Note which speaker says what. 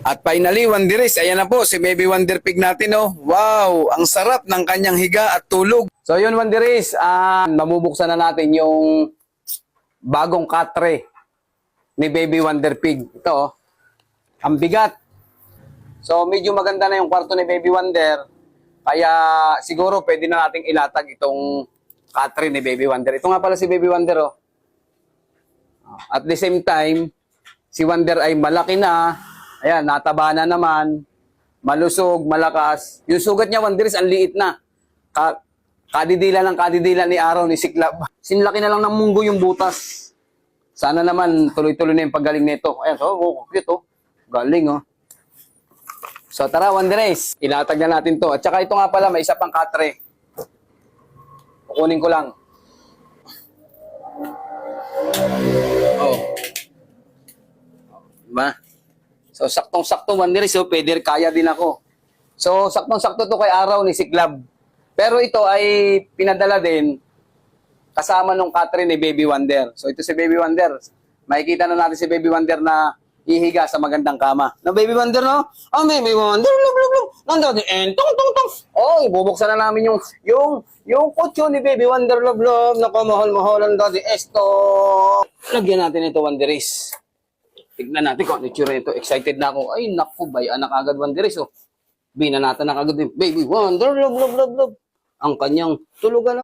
Speaker 1: At finally, Wanderis, ayan na po si Baby Wonder Pig natin, oh. Wow, ang sarap ng kanyang higa at tulog. So yun, Wanderis, mabubuksan na natin yung bagong katre ni Baby Wonder Pig. Ito, oh. Ang bigat. So medyo maganda na yung kwarto ni Baby Wonder. Kaya siguro pwede na nating ilatag itong katre ni Baby Wonder. Ito nga pala si Baby Wonder, oh. At the same time, si Wonder ay malaki na. Ayan, nataba na naman. Malusog, malakas. Yung sugat niya, Wanderis, ang liit na. Kadidila ni Araw, ni Siklab. Sinlaki na lang ng munggo yung butas. Sana naman tuloy-tuloy na yung paggaling nito. Ayan, so, cute, oh. Galing, oh. So, tara, Wanderis. Ilatag na natin to. At saka ito nga pala, may isa pang katre. Kukunin ko lang. Oh. Diba? So, saktong-sakto, Wanderis, so pwede kaya din ako. So, saktong-sakto to kay Araw ni Siklab. Pero ito ay pinadala din kasama nung katre ni Baby Wonder. So, ito si Baby Wonder. Makikita na natin si Baby Wonder na ihiga sa magandang kama. Na Baby Wonder, no? Oh, Baby Wonder, nandun, tong. Oh, ibubuksan na namin yung kutso ni Baby Wonder, love. Naku, mahal-mahalan daddy, esto. Lagyan natin ito, Wanderis. Tignan natin kung ano yung tsura nito. Excited na ako. Ay, naku, bayan na kagad, Wanderis, oh. Binanatan na kagad yung Baby Wonder, love. Ang kanyang tulugan na.